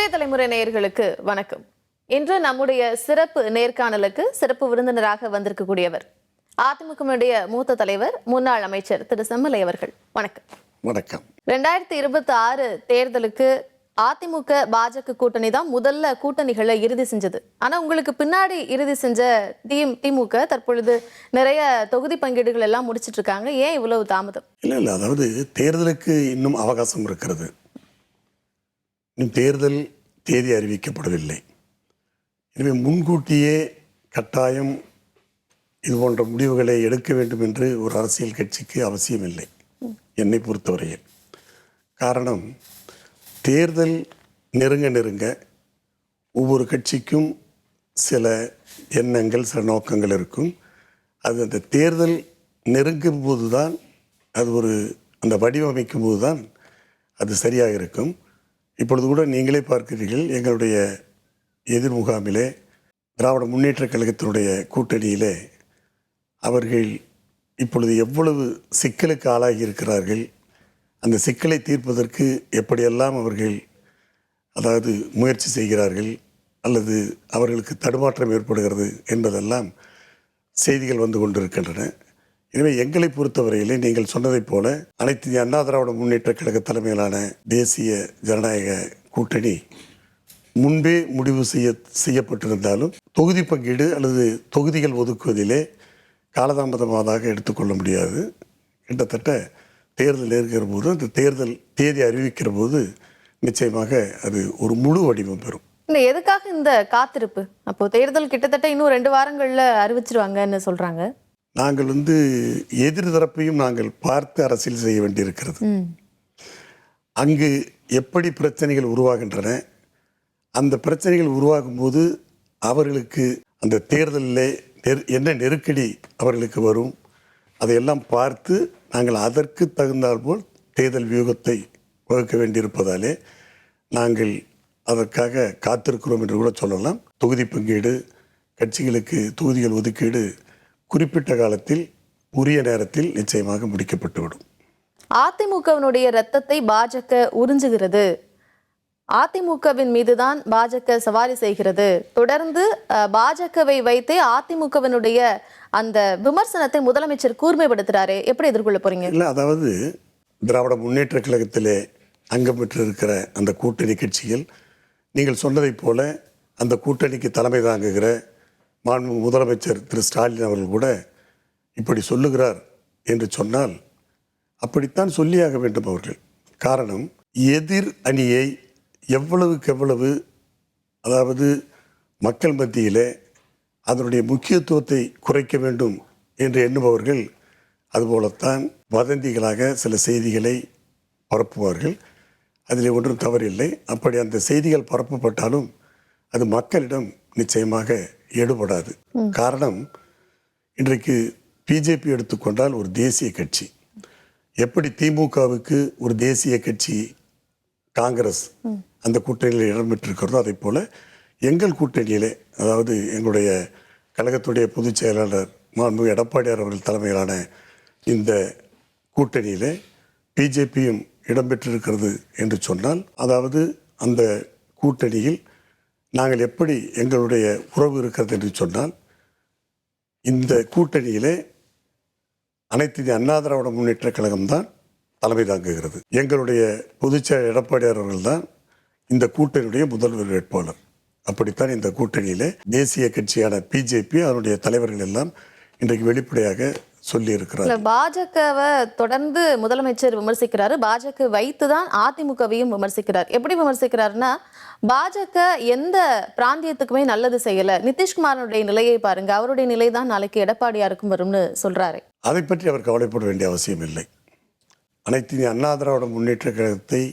புதிய தலைமுறை நேயர்களுக்கு வணக்கம். இன்று நம்முடைய சிறப்பு நேர்காணலுக்கு சிறப்பு விருந்தினராக வந்திருக்கக்கூடியவர் அதிமுகவுடைய மூத்த தலைவர் முன்னாள் அமைச்சர் திரு செம்மலை அவர்கள். வணக்கம். வணக்கம். 2026 தேர்தலுக்கு அதிமுக பாஜக கூட்டணி தான் முதல்ல கூட்டணிகளை இறுதி செஞ்சது. ஆனா உங்களுக்கு பின்னாடி இறுதி செஞ்ச திமுக தற்பொழுது நிறைய தொகுதி பங்கீடுகள் எல்லாம் முடிச்சிட்டு இருக்காங்க. ஏன் இவ்வளவு தாமதம்? இல்ல அதாவது தேர்தலுக்கு இன்னும் அவகாசம் இருக்கிறது. இன்னும் தேர்தல் தேதி அறிவிக்கப்படவில்லை. எனவே முன்கூட்டியே கட்டாயம் இது போன்ற முடிவுகளை எடுக்க வேண்டும் என்று ஒரு அரசியல் கட்சிக்கு அவசியமில்லை என்னை பொறுத்தவரையில். காரணம், தேர்தல் நெருங்க நெருங்க ஒவ்வொரு கட்சிக்கும் சில எண்ணங்கள், சில நோக்கங்கள் இருக்கும். அது அந்த தேர்தல் நெருங்கும் போது தான் அது அந்த வடிவமைக்கும் போது தான் அது சரியாக இருக்கும். இப்பொழுது கூட நீங்களே பார்க்கிறீர்கள், எங்களுடைய எதிர்முகாமிலே திராவிட முன்னேற்றக் கழகத்தினுடைய கூட்டணியிலே அவர்கள் இப்பொழுது எவ்வளவு சிக்கலுக்கு ஆளாகி இருக்கிறார்கள், அந்த சிக்கலை தீர்ப்பதற்கு எப்படியெல்லாம் அவர்கள் முயற்சி செய்கிறார்கள் அல்லது அவர்களுக்கு தடுமாற்றம் ஏற்படுகிறது என்பதெல்லாம் செய்திகள் வந்து கொண்டிருக்கின்றன. எனவே எங்களை பொறுத்தவரையிலே நீங்கள் சொன்னதைப் போல அனைத்து இந்திய அண்ணா திராவிட முன்னேற்றக் கழக தலைமையிலான தேசிய ஜனநாயக கூட்டணி முன்பே முடிவு செய்யப்பட்டிருந்தாலும் தொகுதி பங்கீடு அல்லது தொகுதிகள் ஒதுக்குவதிலே காலதாமதமாக எடுத்துக்கொள்ள முடியாது. கிட்டத்தட்ட தேர்தல் நெருங்கிற போது அந்த தேர்தல் தேதி அறிவிக்கிற போது நிச்சயமாக அது ஒரு முழு வடிவம் பெறும். எதுக்காக இந்த காத்திருப்பு? அப்போ தேர்தல் கிட்டத்தட்ட இன்னும் 2 வாரங்கள்ல அறிவிச்சிருவாங்கன்னு சொல்றாங்க. நாங்கள் எதிர் தரப்பையும் நாங்கள் பார்த்து அரசியல் செய்ய வேண்டியிருக்கிறது. அங்கு எப்படி பிரச்சனைகள் உருவாகின்றன, அந்த பிரச்சனைகள் உருவாகும் போது அவர்களுக்கு அந்த தேர்தலில் என்ன நெருக்கடி அவர்களுக்கு வரும், அதையெல்லாம் பார்த்து நாங்கள் அதற்கு தகுந்தால் போல் தேர்தல் வியூகத்தை வகுக்க வேண்டியிருப்பதாலே நாங்கள் அதற்காக காத்திருக்கிறோம் என்று கூட சொல்லலாம். தொகுதி பங்கீடு, கட்சிகளுக்கு தொகுதிகள் ஒதுக்கீடு குறிப்பிட்ட காலத்தில் உரிய நேரத்தில் நிச்சயமாக முடிக்கப்பட்டுவிடும். அதிமுகவினுடைய ரத்தத்தை பாஜக உறிஞ்சுகிறது, அதிமுகவின் மீதுதான் பாஜக சவாரி செய்கிறது, தொடர்ந்து பாஜகவை வைத்தே அதிமுகவினுடைய அந்த விமர்சனத்தை முதலமைச்சர் கூர்மைப்படுத்துறாரு. எப்படி எதிர்கொள்ள போறீங்க? இல்லை, அதாவது திராவிட முன்னேற்ற கழகத்திலே அங்கம் பெற்றிருக்கிற அந்த கூட்டணி கட்சிகள் நீங்கள் சொன்னதைப் போல அந்த கூட்டணிக்கு தலைமை தாங்குகிற மாண்பு முதலமைச்சர் திரு ஸ்டாலின் அவர்கள் கூட இப்படி சொல்லுகிறார் என்று சொன்னால் அப்படித்தான் சொல்லியாக வேண்டும் அவர்கள். காரணம், எதிர் அணியை எவ்வளவுக்கு எவ்வளவு மக்கள் மத்தியிலே அதனுடைய முக்கியத்துவத்தை குறைக்க வேண்டும் என்று எண்ணுபவர்கள் அதுபோலத்தான் வதந்திகளாக சில செய்திகளை பரப்புவார்கள். அதில் ஒன்றும் தவறில்லை. அப்படி அந்த செய்திகள் பரப்பப்பட்டாலும் அது மக்களிடம் நிச்சயமாக எடுபடாது. காரணம், இன்றைக்கு பிஜேபி எடுத்துக்கொண்டால் ஒரு தேசிய கட்சி. எப்படி திமுகவுக்கு ஒரு தேசிய கட்சி காங்கிரஸ் அந்த கூட்டணியில் இடம்பெற்றிருக்கிறதோ அதே போல் எங்கள் கூட்டணியிலே, எங்களுடைய கழகத்துடைய பொதுச் செயலாளர் மாண்பு எடப்பாடியார் அவர்கள் தலைமையிலான இந்த கூட்டணியிலே பிஜேபியும் இடம்பெற்றிருக்கிறது என்று சொன்னால், அந்த கூட்டணியில் நாங்கள் எப்படி எங்களுடைய உறவு இருக்கிறது என்று சொன்னால், இந்த கூட்டணியிலே அனைத்து இந்திய அண்ணா திராவிட முன்னேற்ற கழகம்தான் தலைமை தாங்குகிறது. எங்களுடைய பொதுச்செயலர் எடப்பாடியார் அவர்கள் தான் இந்த கூட்டணியுடைய முதல்வர் வேட்பாளர். அப்படித்தான் இந்த கூட்டணியிலே தேசிய கட்சியான பிஜேபி அதனுடைய தலைவர்கள் எல்லாம் இன்றைக்கு வெளிப்படையாக சொல்லி இருக்கிறார். பாஜகவை தொடர்ந்து முதலமைச்சர் விமர்சிக்கிறாரு, பாஜக வைத்துதான் அதிமுகவையும் விமர்சிக்கிறார். எப்படி விமர்சிக்கிறாருன்னா, பாஜக எந்த பிராந்தியத்துக்குமே நல்லது செய்யல, நிதிஷ்குமாரனுடைய நிலையை பாருங்க, அவருடைய நிலை தான் நாளைக்கு எடப்பாடியாருக்கும் வரும்னு சொல்றாரு. அதை பற்றி அவர் கவலைப்பட வேண்டிய அவசியம் இல்லை. அனைத்து இந்திய அண்ணா திராவிட முன்னேற்ற கழகத்தை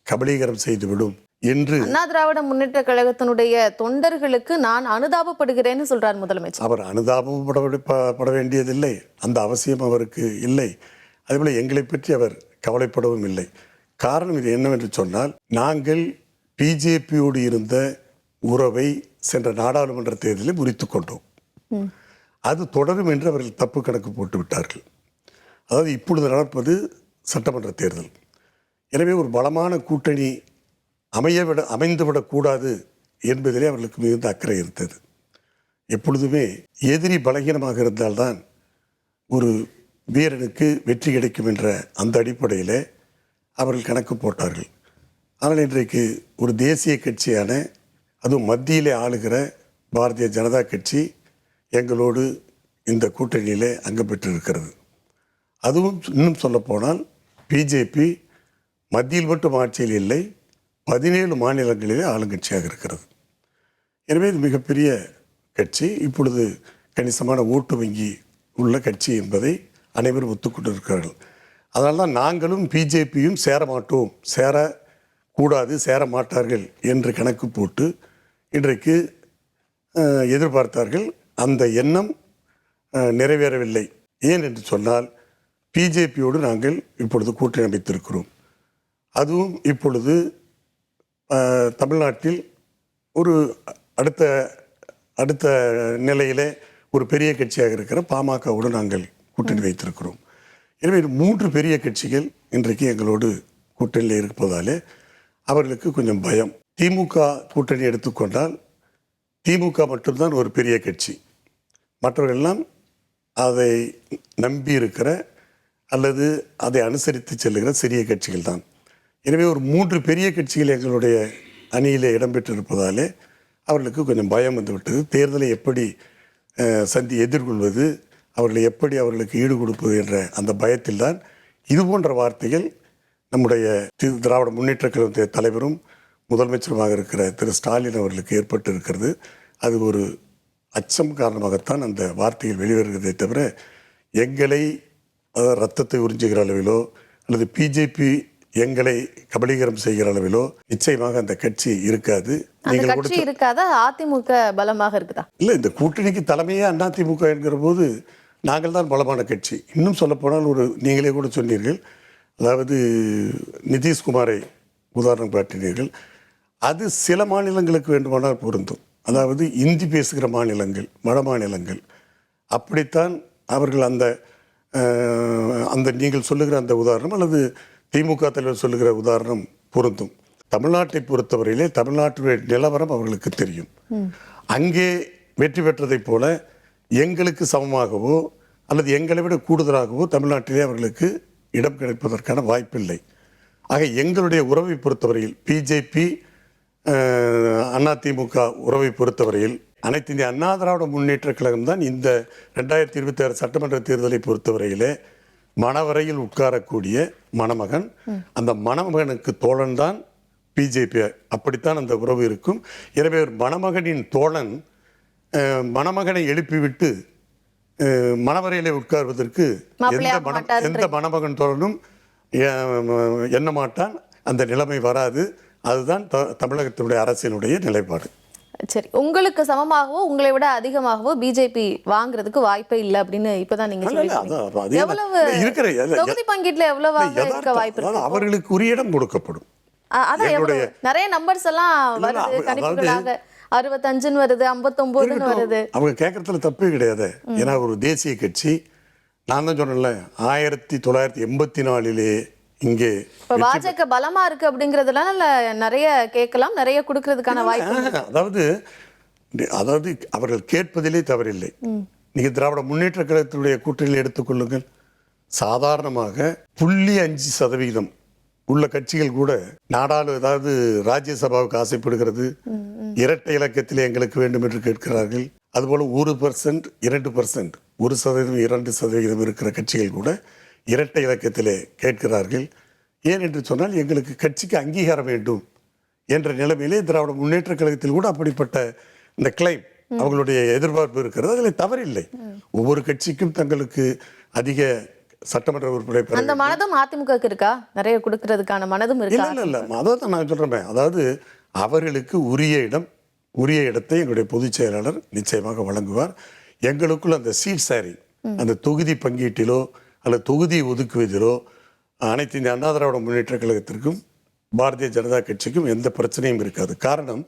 கபலீகரம் செய்துவிடும் என்று அண்ணா திராவிட முன்னேற்ற கழகத்தினுடைய தொண்டர்களுக்கு நான் அனுதாபப்படுகிறேன்னு சொல்றார் முதலமைச்சர். அவர் அனுதாபப்பட வேண்டியதில்லை, அந்த அவசியம் அவருக்கு இல்லை. அதேபோல எங்களை பற்றி அவர் கவலைப்படவும் இல்லை. காரணம் இது என்னவென்று சொன்னால், நாங்கள் பிஜேபியோடு இருந்த உறவை சென்ற நாடாளுமன்ற தேர்தலில் முறித்து கொண்டோம். அது தொடரும் என்று அவர்கள் தப்பு கணக்கு போட்டு விட்டார்கள். இப்பொழுது நடப்பது சட்டமன்ற தேர்தல். எனவே ஒரு பலமான கூட்டணி அமைந்துவிடக்கூடாது என்பதிலே அவர்களுக்கு மிகுந்த அக்கறை இருந்தது. எப்பொழுதுமே எதிரி பலகீனமாக இருந்தால்தான் ஒரு வீரனுக்கு வெற்றி கிடைக்கும் என்ற அந்த அடிப்படையில் அவர்கள் கணக்கு போட்டார்கள். ஆனால் இன்றைக்கு ஒரு தேசிய கட்சியான அதுவும் மத்தியிலே ஆளுகிற பாரதிய ஜனதா கட்சி எங்களோடு இந்த கூட்டணியிலே அங்கம் பெற்றிருக்கிறது. அதுவும் இன்னும் சொல்லப்போனால் பிஜேபி மத்தியில் மட்டும் ஆட்சியில் இல்லை, 17 மாநிலங்களிலே ஆளுங்கட்சியாக இருக்கிறது. எனவே இது மிகப்பெரிய கட்சி, இப்பொழுது கணிசமான ஓட்டு வங்கி உள்ள கட்சி என்பதை அனைவரும் ஒத்துக்கொண்டிருக்கிறார்கள். அதனால தான் நாங்களும் பிஜேபியும் சேரமாட்டோம், சேரக்கூடாது, சேர மாட்டார்கள் என்று கணக்கு போட்டு இன்றைக்கு எதிர்பார்த்தார்கள். அந்த எண்ணம் நிறைவேறவில்லை. ஏன் என்று சொன்னால் பிஜேபியோடு நாங்கள் இப்பொழுது கூட்டணி அமைத்திருக்கிறோம். அதுவும் இப்பொழுது தமிழ்நாட்டில் ஒரு அடுத்த நிலையிலே ஒரு பெரிய கட்சியாக இருக்கிற பாமகவோடு நாங்கள் கூட்டணி வைத்திருக்கிறோம். எனவே 3 பெரிய கட்சிகள் இன்றைக்கு எங்களோடு கூட்டணியில் இருப்பதாலே அவர்களுக்கு கொஞ்சம் பயம். திமுக கூட்டணி எடுத்துக்கொண்டால் திமுக மட்டும்தான் ஒரு பெரிய கட்சி, மற்றவர்களெல்லாம் அதை நம்பி இருக்கிற அல்லது அதை அனுசரித்து செல்லுகிற சிறிய கட்சிகள் தான். எனவே ஒரு 3 பெரிய கட்சிகள் எங்களுடைய அணியில் இடம்பெற்றிருப்பதாலே அவர்களுக்கு கொஞ்சம் பயம் வந்துவிட்டது. தேர்தலை எப்படி எதிர்கொள்வது, அவர்களை எப்படி அவர்களுக்கு ஈடு கொடுப்பது என்ற அந்த பயத்தில் தான் இது போன்ற வார்த்தைகள் நம்முடைய திராவிட முன்னேற்றக் கழகத்திய தலைவரும் முதலமைச்சருமாக இருக்கிற திரு ஸ்டாலின் அவர்களுக்கு ஏற்பட்டு இருக்கிறது. அது ஒரு அச்சம் காரணமாகத்தான் அந்த வார்த்தைகள் வெளிவருகிறதே தவிர எங்களை ரத்தத்தை உறிஞ்சுகிற அளவிலோ அல்லது பிஜேபி எங்களை கபலீகரம் செய்கிற அளவிலோ நிச்சயமாக அந்த கட்சி இருக்காது. இருக்காதா? அதிமுக பலமாக இருக்குதா? இல்லை, இந்த கூட்டணிக்கு தலைமையே அதிமுக என்கிற போது நாங்கள் தான் பலமான கட்சி. இன்னும் சொல்லப்போனால் நீங்களே கூட சொன்னீர்கள், அதாவது நிதிஷ்குமாரை உதாரணம் காட்டினீர்கள். அது சில மாநிலங்களுக்கு வேண்டுமானால் பொருந்தும். அதாவது இந்தி பேசுகிற மாநிலங்கள், வட மாநிலங்கள், அப்படித்தான் அவர்கள் அந்த நீங்கள் சொல்லுகிற அந்த உதாரணம் அல்லது திமுக தலைவர் சொல்லுகிற உதாரணம் பொருந்தும். தமிழ்நாட்டை பொறுத்தவரையிலே தமிழ்நாட்டுடைய நிலவரம் அவர்களுக்கு தெரியும். அங்கே வெற்றி பெற்றதைப் போல எங்களுக்கு சமமாகவோ அல்லது எங்களை விட கூடுதலாகவோ தமிழ்நாட்டிலே அவர்களுக்கு இடம் கிடைப்பதற்கான வாய்ப்பில்லை. ஆக எங்களுடைய உறவை பொறுத்தவரையில் பிஜேபி அதிமுக உறவை பொறுத்தவரையில் அனைத்து இந்திய அண்ணா திராவிட முன்னேற்ற கழகம் தான் இந்த 2026 சட்டமன்ற தேர்தலை பொறுத்தவரையிலே மணவரையில் உட்காரக்கூடிய மணமகன். அந்த மணமகனுக்கு தோழன் தான் பிஜேபி. அப்படித்தான் அந்த உறவு இருக்கும். எனவே ஒரு மணமகனின் தோழன் மணமகனை எழுப்பிவிட்டு மணவரையிலே உட்கார்வதற்கு எந்த மணமகன் தோழனும் எண்ண மாட்டான். அந்த நிலைமை வராது. அதுதான் தமிழகத்தினுடைய அரசினுடைய நிலைப்பாடு. சரி, உங்களுக்கு சமமாகவோ உங்களை விட அதிகமாகவோ பிஜேபி வாங்குறதுக்கு வாய்ப்பே இல்லை அப்படின்னு இப்பதான் நீங்க தொகுதி பங்கீட்டுல எவ்வளவு இருக்க வாய்ப்பு இருக்கு? அவர்களுக்கு உரிய இடம் கொடுக்கப்படும். நிறைய நம்பர்ஸ் எல்லாம் வருது, கணிப்புகளாக 65 வருது, 59 வருது. அவங்க கேட்கறதுல தப்பே கிடையாது. ஏன்னா ஒரு தேசிய கட்சி, நான் தான் சொன்னேன்ல 1984 இங்கே பாஜக பலமா இருக்கு அப்படிங்கறதுலாம் நிறைய கேட்கலாம், நிறைய கொடுக்கறதுக்கான வாய்ப்பு. அதாவது அவர்கள் கேட்பதிலே தவறில்லை. நீங்க திராவிட முன்னேற்ற கழகத்தினுடைய கூட்டணியில் எடுத்துக்கொள்ளுங்கள். சாதாரணமாக 0.5% உள்ள கட்சிகள் கூட அதாவது ராஜ்யசபாவுக்கு ஆசைப்படுகிறது, இரட்டை இலக்கத்திலே எங்களுக்கு வேண்டும் என்று கேட்கிறார்கள். அதுபோல 1%, 2%, 1%, 2% இருக்கிற கட்சிகள் கூட இரட்டை இலக்கத்திலே கேட்கிறார்கள். ஏன் என்று சொன்னால் எங்களுக்கு கட்சிக்கு அங்கீகாரம் வேண்டும் என்ற நிலைமையிலே திராவிட முன்னேற்ற கழகத்தில் கூட அப்படிப்பட்ட இந்த கிளைம் அவங்களுடைய எதிர்பார்ப்பு இருக்கிறது. அதில் தவறில்லை. ஒவ்வொரு கட்சிக்கும் தங்களுக்கு அதிக சட்டமன்ற உறுப்பினர் அந்த மனதும் அதிமுக இருக்கா? நிறைய கொடுக்கறதுக்கான மனதும் இருக்கா? இல்ல, அதான் நான் சொல்றேன். அதாவது அவர்களுக்கு உரிய இடத்தை எங்களுடைய பொதுச் செயலாளர் நிச்சயமாக வழங்குவார். எங்களுக்குள் அந்த சீட் ஷேரிங், அந்த தொகுதி பங்கீட்டிலோ அல்லது தொகுதி ஒதுக்குவதிலோ அனைத்து இந்திய அண்ணா திராவிட முன்னேற்ற கழகத்திற்கும் பாரதிய ஜனதா கட்சிக்கும் எந்த பிரச்சனையும் இருக்காது. காரணம்,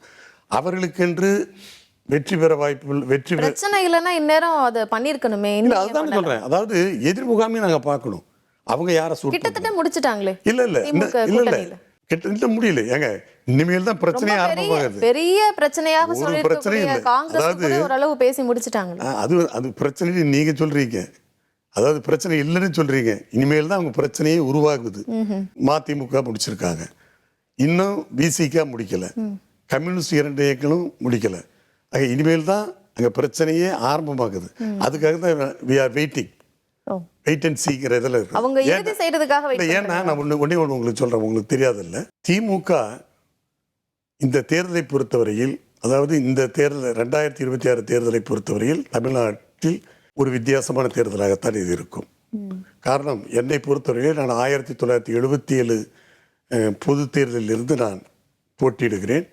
அவர்களுக்கென்று வெற்றி பெற வாய்ப்பு பிரச்சனை இல்லைன்னா இந்நேரம் அதை பண்ணிருக்கணுமே. அதுதான் சொல்றேன். அதாவது எதிர் முகாமையும் நாங்க பார்க்கணும். அவங்க யாரை கிட்டத்தட்ட முடிச்சிட்டாங்களே. இல்ல கிட்ட முடியல ஏங்க. இனிமேல் தான் பிரச்சனையே ரொம்ப பெரிய ஆரம்பமாகுது. பெரிய பிரச்சனையாக ஒரு பிரச்சனையும் சொல்லிருக்கக்கூடிய இல்லை. காங்கிரஸ் அதாவது கூட ஓரளவு பேசி முடிச்சிட்டாங்க. அது பிரச்சனை நீங்க சொல்றீங்க. அதாவது பிரச்சனை இல்லைன்னு சொல்றீங்க. இனிமேல் தான் அவங்க பிரச்சனையே உருவாகுது. மதிமுக முடிச்சிருக்காங்க, இன்னும் விசிக முடிக்கல, கம்யூனிஸ்ட் 2 இயக்கங்களும் முடிக்கல. ஆக இனிமேல் தான் அங்க பிரச்சனையே ஆரம்பமாகுது. அதுக்காக தான் we are waiting, wait and சீக்கிர இதில் இருக்கு. அவங்க இறுதி செய்யறதுக்காக wait ஏன்னா நான் ஒன்று உங்களுக்கு சொல்றேன், உங்களுக்கு தெரியாதில்ல. திமுக இந்த தேர்தலை பொறுத்தவரையில், அதாவது இந்த தேர்தல் 2026 தேர்தலை பொறுத்தவரையில் தமிழ்நாட்டில் ஒரு வித்தியாசமான தேர்தலாகத்தான் இது இருக்கும். காரணம், என்னை பொறுத்தவரையில் நான் 1977 பொது தேர்தலிலிருந்து நான் போட்டியிடுகிறேன்.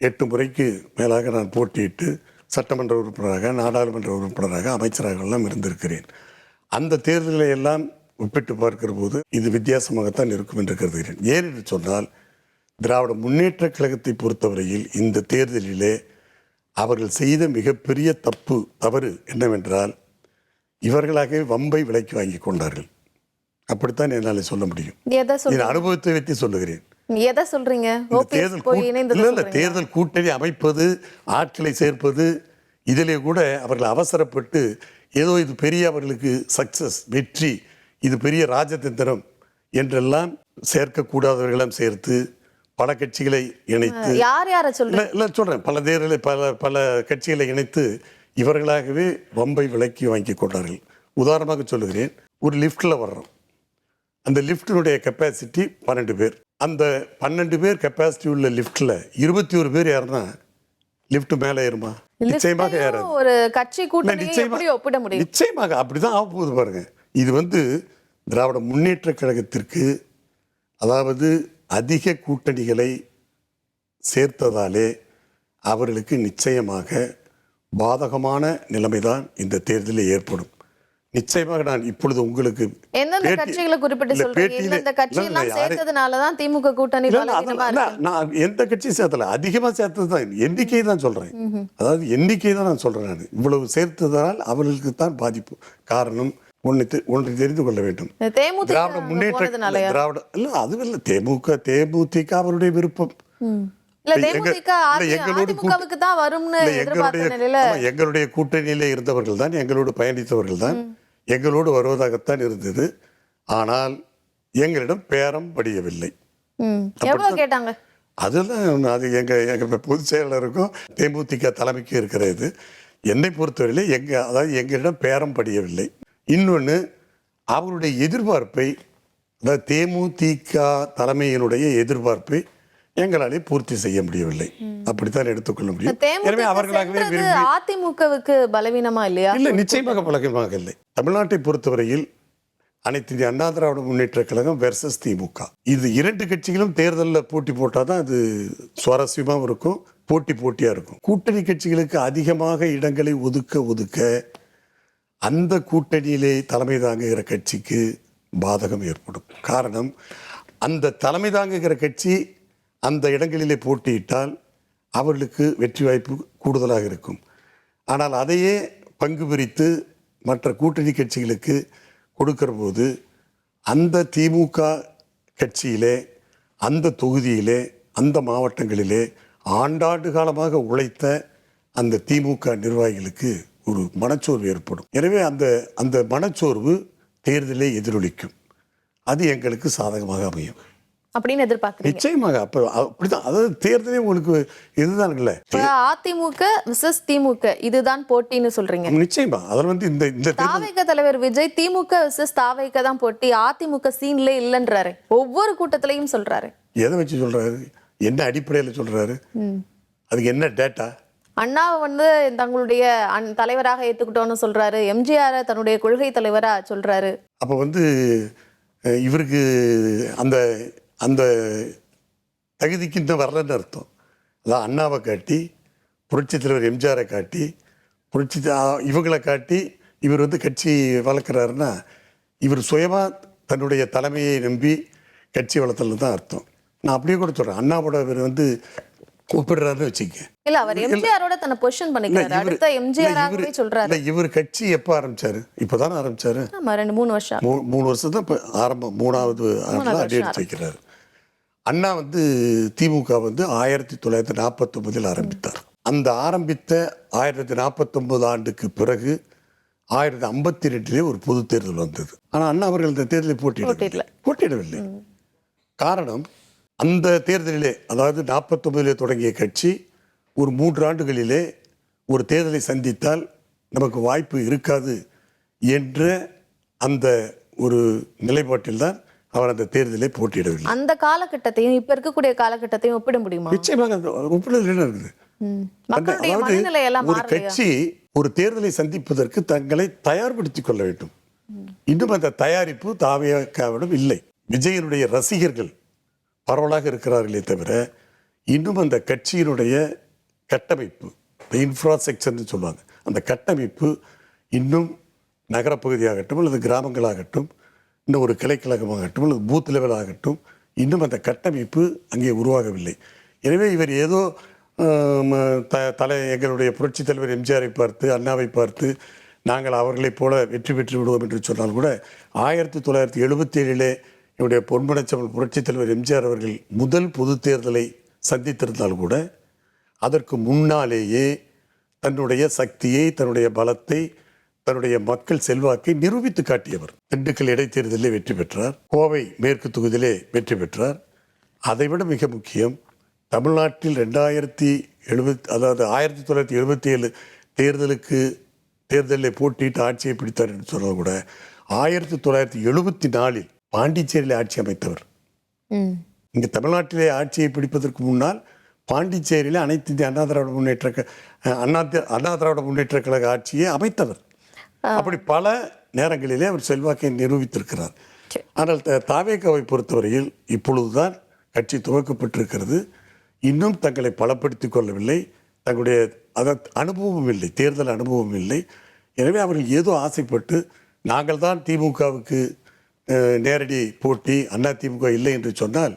8 முறைக்கு மேலாக நான் போட்டியிட்டு சட்டமன்ற உறுப்பினராக, நாடாளுமன்ற உறுப்பினராக, அமைச்சராக எல்லாம் இருந்திருக்கிறேன். அந்த தேர்தலை எல்லாம் ஒப்பிட்டு பார்க்கிற போது இது வித்தியாசமாகத்தான் இருக்கும் என்று கருதுகிறேன். ஏன் என்று சொன்னால், திராவிட முன்னேற்ற கழகத்தை பொறுத்தவரையில் இந்த தேர்தலிலே அவர்கள் செய்த மிகப்பெரிய தவறு என்னவென்றால், இவர்களாகவே வம்பை விலைக்கு வாங்கி கொண்டார்கள். அப்படித்தான் என்னால் சொல்ல முடியும். என் அனுபவத்தை வைத்து சொல்லுகிறேன். எதை சொல்றீங்க? தேர்தல் கூட்டணி அமைப்பது, ஆட்களை சேர்ப்பது, இதிலே கூட அவர்கள் அவசரப்பட்டு ஏதோ இது பெரிய அவர்களுக்கு சக்சஸ், வெற்றி, இது பெரிய ராஜதந்திரம் என்றெல்லாம் சேர்க்கக்கூடாதவர்களெல்லாம் சேர்த்து பல கட்சிகளை இணைத்து, யார சொல்றேன், பல தேர்தலை பல கட்சிகளை இணைத்து இவர்களாகவே வம்பை விலைக்கு வாங்கி கொண்டார்கள். உதாரணமாக சொல்லுகிறேன், ஒரு லிஃப்டில் வர்றோம். அந்த லிஃப்டினுடைய கெப்பாசிட்டி 12 பேர். அந்த 12 பேர் கெப்பாசிட்டி உள்ள லிஃப்டில் 21 பேர் யாருன்னா லிஃப்ட் மேலே ஏறுமா? நிச்சயமாக ஏறாது. ஒரு கட்சி கூட்டணி எப்படி ஒப்பிட முடியும்? நிச்சயமாக அப்படிதான் ஆக போகுது பாருங்க. இது திராவிட முன்னேற்ற கழகத்திற்கு, அதாவது அதிக கூட்டணிகளை சேர்த்ததாலே அவர்களுக்கு நிச்சயமாக பாதகமான நிலைமைதான் இந்த தேர்தலில் ஏற்படும். நிச்சயமாக நான் இப்பொழுது உங்களுக்கு எந்தெந்த கட்சிகளை குறிப்பிட்டு சொல்றீங்க? இந்த கட்சியெல்லாம் சேர்த்ததுனால தான் திமுக கூட்டணி பலவீனமா இருக்கு. நான் எந்த கட்சியும் சேர்த்தல, அதிகமா சேர்த்தது தான், எண்ணிக்கை தான் சொல்றேன். அதாவது எண்ணிக்கை தான் நான் சொல்றேன். நான் இவ்வளவு சேர்த்ததால் அவர்களுக்கு தான் பாதிப்பு. காரணம் ஒன்று தெரிந்து கொள்ள வேண்டும். திராவிட முன்னேற்ற திராவிட இல்ல, அது இல்ல, தேமுதிக அவருடைய விருப்பம். எங்களுடைய கூட்டணியிலே இருந்தவர்கள் தான், எங்களோடு பயணித்தவர்கள் தான், எங்களோடு வருவதாகத்தான் இருந்தது. ஆனால் எங்களிடம் பேரம் படியவில்லை. அதெல்லாம் அது எங்க பொதுச் செயலருக்கும் தேமுதிக தலைமைக்கு இருக்கிறது. என்னை பொறுத்தவரையிலே அதாவது எங்களிடம் பேரம் படியவில்லை. இன்னொன்று, அவருடைய எதிர்பார்ப்பை, அதாவது தேமுதிக தலைமையினுடைய எதிர்பார்ப்பை எங்களாலே பூர்த்தி செய்ய முடியவில்லை. அப்படித்தான் எடுத்துக்கொள்ள முடியும். எனவே அவர்களாகவே அதிமுகவுக்கு பலவீனமா இல்லையா? இல்லை, நிச்சயமாக பலவீனமாக இல்லை. தமிழ்நாட்டை பொறுத்தவரையில் அனைத்து இந்திய அண்ணா திராவிட முன்னேற்ற கழகம் வெர்சஸ் திமுக, இது 2 கட்சிகளும் தேர்தலில் போட்டி போட்டால் தான் அது சுவாரஸ்யமாகவும் இருக்கும், போட்டியாக இருக்கும். கூட்டணி கட்சிகளுக்கு அதிகமாக இடங்களை ஒதுக்க அந்த கூட்டணியிலே தலைமை தாங்குகிற கட்சிக்கு பாதகம் ஏற்படும். காரணம், அந்த தலைமை தாங்குகிற கட்சி அந்த இடங்களிலே போட்டியிட்டால் அவர்களுக்கு வெற்றி வாய்ப்பு கூடுதலாக இருக்கும். ஆனால் அதையே பங்கு பிரித்து மற்ற கூட்டணி கட்சிகளுக்கு கொடுக்கிற போது அந்த திமுக கட்சியிலே, அந்த தொகுதியிலே, அந்த மாவட்டங்களிலே ஆண்டாண்டு காலமாக உழைத்த அந்த திமுக நிர்வாகிகளுக்கு ஒரு மனச்சோர்வு ஏற்படும். எனவே அந்த மனச்சோர்வு தேர்தலை எதிரொலிக்கும். அது எங்களுக்கு சாதகமாக அமையும் அப்படின்னு எதிர்பார்க்கிறீங்க? நிச்சயமாக. அப்படிதான், அதாவது தேர்தலே உங்களுக்கு இதுதான் இல்ல, அதிமுக விசஸ் திமுக இதுதான் போட்டின்னு சொல்றீங்க. நிச்சயமா. அதில் இந்த தாவேக தலைவர் விஜய் திமுக விசஸ் தாவேக தான் போட்டி, அதிமுக சீன்ல இல்லன்றாரு, ஒவ்வொரு கூட்டத்திலையும் சொல்றாரு. எதை வச்சு சொல்றாரு? என்ன அடிப்படையில் சொல்றாரு? அதுக்கு என்ன டேட்டா? அண்ணாவை தங்களுடைய தலைவராக ஏத்துக்கிட்டோன்னு சொல்றாரு, எம்ஜிஆர் தன்னுடைய கொள்கை தலைவரா சொல்றாரு. அப்ப இவருக்கு அந்த அந்த தகுதிக்கு இன்னும் வரலன்னு அர்த்தம். அதான் அண்ணாவை காட்டி, புரட்சி தலைவர் எம்ஜிஆரை காட்டி, இவங்களை காட்டி இவர் கட்சி வளர்க்குறாருன்னா, இவர் சுயமாக தன்னுடைய தலைமையை நம்பி கட்சி வளர்த்தல் தான் அர்த்தம். நான் அப்படியே கூட சொல்கிறேன், அண்ணாவோட இவர் கூப்பிடுறாருன்னு வச்சுக்க. இல்ல, அவர் எம்ஜிஆரோட தன்னை பொசிஷன் பண்ணிக்கிறாரு. அடுத்த எம்ஜிஆராகவே சொல்றாரு. இல்ல, இவர் கட்சி எப்ப ஆரம்பிச்சாரு? இப்பதானே ஆரம்பிச்சாரு. ஆமா, 2-3 வருஷம். 3 வருஷம் தான் இப்ப ஆரம்பம். 3வது அடி எடுத்து வைக்கிறாரு. அண்ணா திமுக 1949 ஆரம்பித்தார். அந்த ஆரம்பித்த 1949 ஆண்டுக்கு பிறகு 1952 ஒரு பொது தேர்தல் வந்தது. ஆனால் அண்ணா அவர்கள் இந்த தேர்தலை போட்டியிடவில்லை. காரணம், அந்த தேர்தலிலே, அதாவது 49 தொடங்கிய கட்சி ஒரு 3 ஆண்டுகளிலே ஒரு தேர்தலை சந்தித்தால் நமக்கு வாய்ப்பு இருக்காது என்ற அந்த ஒரு நிலைப்பாட்டில் தான் அவர் அந்த தேர்தலை போட்டியிடவில்லை. அந்த காலகட்டத்தையும் இப்ப இருக்கக்கூடிய காலகட்டத்தையும் ஒப்பிட முடியுமா? நிச்சயமாக ஒப்பிடுதல் என்ன இருக்குது? ஒரு கட்சி ஒரு தேர்தலை சந்திப்பதற்கு தங்களை தயார்படுத்திக் கொள்ள வேண்டும். இன்னும் அந்த தயாரிப்பு தாவேக்காவிடம் இல்லை. விஜயனுடைய ரசிகர்கள் பரவலாக இருக்கிறார்களே தவிர இன்னும் அந்த கட்சியினுடைய கட்டமைப்பு, இன்ஃப்ராஸ்ட்ரக்சர்னு சொல்லுவாங்க, அந்த கட்டமைப்பு இன்னும் நகரப்பகுதியாகட்டும் அல்லது கிராமங்களாகட்டும், இன்னும் ஒரு கிளைக்கழகமாகட்டும் அல்லது பூத் லெவல் ஆகட்டும், இன்னும் அந்த கட்டமைப்பு அங்கே உருவாகவில்லை. எனவே இவர் ஏதோ எங்களுடைய புரட்சித் தலைவர் எம்ஜிஆரை பார்த்து, அண்ணாவை பார்த்து நாங்கள் அவர்களைப் போல வெற்றி பெற்று விடுவோம் என்று சொன்னால் கூட 1977 என்னுடைய பொன்மனச்செம்மல் புரட்சித் தலைவர் எம்ஜிஆர் அவர்கள் முதல் பொது தேர்தலை சந்தித்திருந்தால் கூட அதற்கு முன்னாலேயே தன்னுடைய சக்தியை, தன்னுடைய பலத்தை, தன்னுடைய மக்கள் செல்வாக்கை நிரூபித்து காட்டியவர். திண்டுக்கல் இடைத்தேர்தலிலே வெற்றி பெற்றார், கோவை மேற்கு தொகுதியிலே வெற்றி பெற்றார். அதைவிட மிக முக்கியம், தமிழ்நாட்டில் 1977 தேர்தலில் போட்டியிட்டு ஆட்சியை பிடித்தார் என்று சொன்னால் கூட 1974 பாண்டிச்சேரியில் ஆட்சி அமைத்தவர். இங்கே தமிழ்நாட்டிலே ஆட்சியை பிடிப்பதற்கு முன்னால் பாண்டிச்சேரியில் அனைத்து இந்திய அண்ணா திராவிட முன்னேற்ற கழக ஆட்சியை அமைத்தவர். அப்படி பல நேரங்களிலே அவர் செல்வாக்கை நிரூபித்திருக்கிறார். ஆனால் தாவேக்காவை பொறுத்தவரையில் இப்பொழுதுதான் கட்சி துவக்கப்பட்டிருக்கிறது. இன்னும் தங்களை பலப்படுத்திக் கொள்ளவில்லை. தங்களுடைய அனுபவம் இல்லை, தேர்தல் அனுபவம் இல்லை. எனவே அவர்கள் ஏதோ ஆசைப்பட்டு நாங்கள் தான் திமுகவுக்கு நேரடி போட்டி, அண்ணா திமுக இல்லை என்று சொன்னால்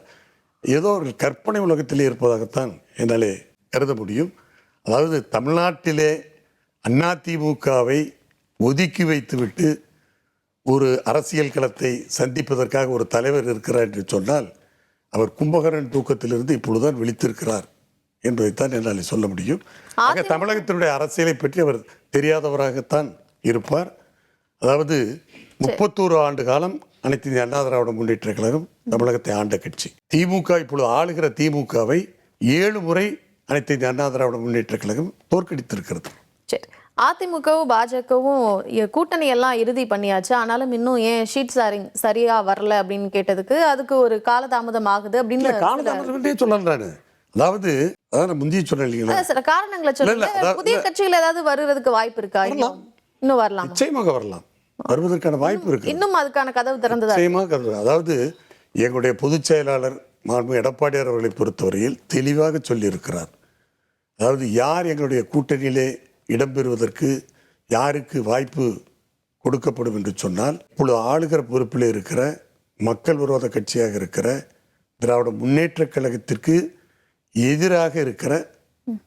ஏதோ ஒரு கற்பனை உலகத்திலே இருப்பதாகத்தான் என்னாலே கருத முடியும். அதாவது தமிழ்நாட்டிலே அண்ணா திமுகவை ஒதுக்கி வைத்துவிட்டு ஒரு அரசியல் களத்தை சந்திப்பதற்காக ஒரு தலைவர் இருக்கிறார் என்று சொன்னால் அவர் கும்பகரன் தூக்கத்திலிருந்து இப்பொழுதுதான் விழித்திருக்கிறார் என்பதைத்தான் என்னால் சொல்ல முடியும். ஆக தமிழகத்தினுடைய அரசியலை பற்றி அவர் தெரியாதவராகத்தான் இருப்பார். அதாவது 31 ஆண்டு காலம் அனைத்து இந்திய அண்ணா திராவிட முன்னேற்ற கழகம் தமிழகத்தை ஆண்ட கட்சி. திமுக இப்பொழுது ஆளுகிற திமுகவை 7 முறை அனைத்து இந்திய அண்ணா திராவிட முன்னேற்ற கழகம் தோற்கடித்திருக்கிறது. சரி, அதிமுகவும் பாஜகவும் கூட்டணி எல்லாம் இறுதி பண்ணியாச்சு, ஆனாலும் இன்னும் ஏன் ஷீட் சரியா வரல அப்படின்னு கேட்டதுக்கு அதுக்கு ஒரு காலதாமதம் ஆகுது அப்படின்னு காலதாமதம் சொல்லலாம். அதாவது முந்தைய சொன்ன சில காரணங்களை சொல்லுங்க. புதிய கட்சிகள் ஏதாவது வருவதற்கு வாய்ப்பு இருக்கா? இன்னும் வரலாம், நிச்சயமாக வரலாம், வருவதற்கான வாய்ப்பு இருக்கு. இன்னும் அதுக்கான கதவு திறந்ததா? அதாவது எங்களுடைய பொதுச் செயலாளர் மாண்பு எடப்பாடியார் அவர்களை பொறுத்தவரையில் தெளிவாக சொல்லியிருக்கிறார். அதாவது யார் எங்களுடைய கூட்டணியிலே இடம்பெறுவதற்கு யாருக்கு வாய்ப்பு கொடுக்கப்படும் என்று சொன்னால், இப்பொழுது ஆளுகிற பொறுப்பில் இருக்கிற மக்கள் விரோத கட்சியாக இருக்கிற திராவிட முன்னேற்ற கழகத்திற்கு எதிராக இருக்கிற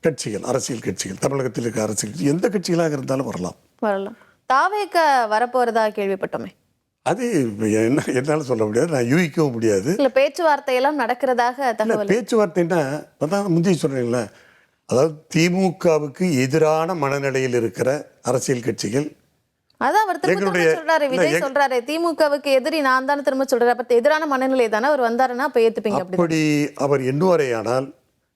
கட்சிகள், அரசியல் கட்சிகள், தமிழகத்தில் இருக்கிற அரசியல் கட்சி எந்த கட்சிகளாக இருந்தாலும் வரலாம். தாவேக்க வரப்போறதா கேள்விப்பட்டோமே, அது என்னால சொல்ல முடியாது, நான் யூகிக்கவும் முடியாது. பேச்சுவார்த்தை எல்லாம் நடக்கிறதாக தகவல். பேச்சுவார்த்தைன்னா முந்தைய சொன்னீங்களா, அதாவது திமுகவுக்கு எதிரான மனநிலையில் இருக்கிற அரசியல் கட்சிகள். அதான் அவர் திரும்ப சொல்றாரு, விஜய் சொல்றாரு திமுகவுக்கு எதிரி நான் தானே திரும்ப சொல்றாரு. அப்ப எதிரான மனநிலை தானே அவர் வந்தாருன்னா அப்ப ஏத்துப்பீங்க. அப்படி அவர் எண்ணுவாரேயானால்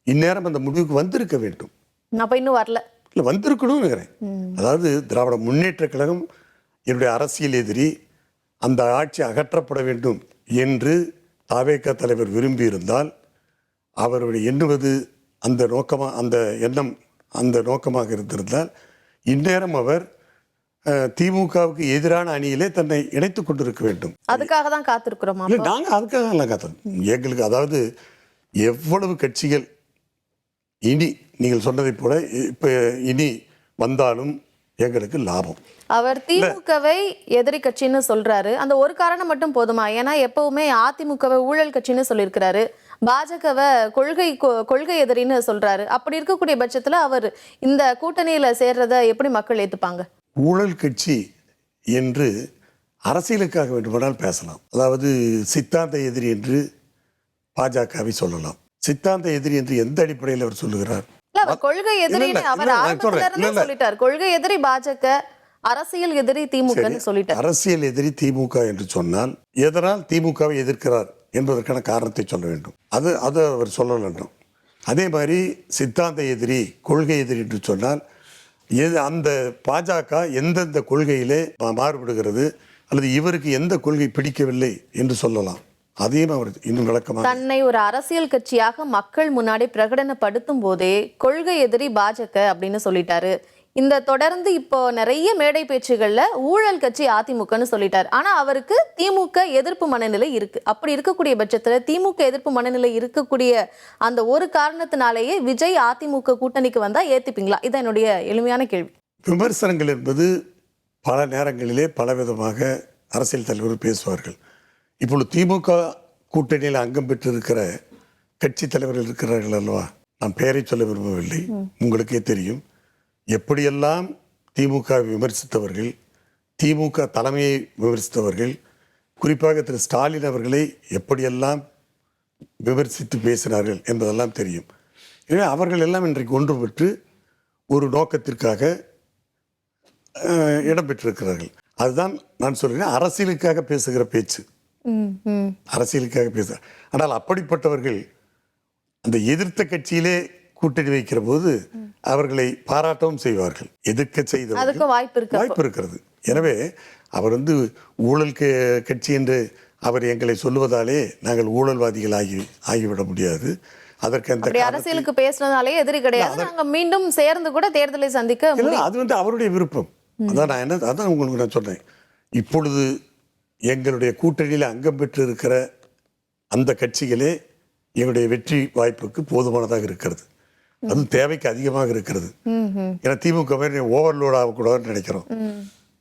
இந்நேரம் அந்த முடிவுக்கு வந்திருக்க வேண்டும். அப்ப இன்னும் வரல, இல்லை வந்திருக்கணும்னு நினைக்கிறேன். அதாவது திராவிட முன்னேற்ற கழகம் என்னுடைய அரசியல் எதிரி, அந்த ஆட்சி அகற்றப்பட வேண்டும் என்று தாவேக தலைவர் விரும்பி இருந்தால் அவருடைய எண்ணுவது அந்த நோக்கமாக, அந்த எண்ணம் அந்த நோக்கமாக இருந்திருந்தால் இந்நேரம் அவர் திமுகவுக்கு எதிரான அணியிலே தன்னை இணைத்துக் கொண்டிருக்க வேண்டும். அதுக்காக தான் காத்திருக்கிறோம். நாங்கள் அதுக்காக எல்லாம் காத்திருக்கோம். எங்களுக்கு அதாவது எவ்வளவு கட்சிகள் இனி நீங்கள் சொன்னதைப் போல இப்போ இனி வந்தாலும் எங்களுக்கு லாபம். அவர் திமுகவை எதிரி கட்சின்னு சொல்றாரு, அந்த ஒரு காரணம் மட்டும் போதுமா? ஏன்னா எப்பவுமே அதிமுகவை ஊழல் கட்சின்னு சொல்லியிருக்கிறாரு, பாஜகவை கொள்கை எதிரின்னு சொல்றாரு. அப்படி இருக்கக்கூடிய பட்சத்துல அவர் இந்த கூட்டணியில சேர்றத எப்படி மக்கள் ஏத்துப்பாங்க? ஊழல் கட்சி என்று அரசியலுக்காக வேண்டுமானால் பேசலாம், அதாவது சித்தாந்த எதிரி என்று பாஜகவை சொல்லலாம். சித்தாந்த எதிரி என்று எந்த அடிப்படையில் அவர் சொல்லுகிறார்? இல்ல, அவர் கொள்கை எதிரின்னு அவர் நான் ஆரம்பத்துல சொல்றேன். இருந்தே சொல்லிட்டார். கொள்கை எதிரி பாஜக, அரசியல் எதிரி திமுகன்னு சொல்லிட்டார். அரசியல் எதிரி திமுக என்று சொன்னால் எதனால் திமுகவை எதிர்க்கிறார் என்பதற்கான காரணத்தை சொல்ல வேண்டும். அது அவர் சொல்ல வேண்டும். அதே மாதிரி சித்தாந்த எதிரி, கொள்கை எதிரி என்று சொன்னால் அந்த பாஜக எந்தெந்த கொள்கையிலே மாறுபடுகிறது அல்லது இவருக்கு எந்த கொள்கை பிடிக்கவில்லை என்று சொல்லலாம். அதையும் அவர் இன்னும் விளக்கமாக தன்னை ஒரு அரசியல் கட்சியாக மக்கள் முன்னாடி பிரகடனப்படுத்தும் போதே கொள்கை எதிரி பாஜக அப்படின்னு சொல்லிட்டாரு. இந்த தொடர்ந்து இப்போ நிறைய மேடை பேச்சுகள்ல ஊழல் கட்சி அதிமுகன்னு சொல்லிட்டாரு. ஆனா அவருக்கு திமுக எதிர்ப்பு மனநிலை இருக்கு. அப்படி இருக்கக்கூடிய பட்சத்துல திமுக எதிர்ப்பு மனநிலை இருக்கக்கூடிய அந்த ஒரு காரணத்தினாலேயே விஜய் அதிமுக கூட்டணிக்கு வந்தா ஏத்துப்பீங்களா? இதான் என்னுடைய எளிமையான கேள்வி. விமர்சனங்கள் என்பது பல நேரங்களிலே பலவிதமாக அரசியல் தலைவர்கள் பேசுவார்கள். இப்பொழுது திமுக கூட்டணியில் அங்கம் பெற்றிருக்கிற கட்சி தலைவர்கள் இருக்கிறார்கள் அல்லவா? நான் பெயரை சொல்ல விரும்பவில்லை, உங்களுக்கே தெரியும். எப்படியெல்லாம் திமுக விமர்சித்தவர்கள், திமுக தலைமையை விமர்சித்தவர்கள், குறிப்பாக திரு ஸ்டாலின் அவர்களை எப்படியெல்லாம் விமர்சித்து பேசினார்கள் என்பதெல்லாம் தெரியும். எனவே அவர்கள் எல்லாம் இன்றைக்கு ஒன்றுபட்டு ஒரு நோக்கத்திற்காக இடம்பெற்றிருக்கிறார்கள். அதுதான் நான் சொல்கிறேன், அரசியலுக்காக பேசுகிற பேச்சு, அரசியலுக்காக பேச. ஆனால் அப்படிப்பட்டவர்கள் அந்த எதிர்த்த கட்சியிலே கூட்டணி வைக்கிற போது அவர்களை பாராட்டவும் செய்வார்கள். எதிர்க்க செய்த வாய்ப்பு இருக்கிறது. எனவே அவர் ஊழல் கட்சி என்று அவர் எங்களை சொல்லுவதாலே நாங்கள் ஊழல்வாதிகள் ஆகிவிட முடியாது. அதற்கு அந்த அரசியலுக்கு பேசுனதாலே எதிரி கிடையாது, நாங்க மீண்டும் சேர்ந்து கூட தேர்தலை சந்திக்க முடியும். அது அவருடைய விருப்பம். அதான் உங்களுக்கு நான் சொன்னேன். இப்பொழுது எங்களுடைய கூட்டணியில் அங்கம் பெற்று இருக்கிற அந்த கட்சிகளே எங்களுடைய வெற்றி வாய்ப்புக்கு போதுமானதாக இருக்கிறது. அது தேவைக்கு அதிகமாக இருக்கிறது. ஏன்னா திமுக ஓவர்லோட் ஆகக்கூடாதுன்னு நினைக்கிறோம்.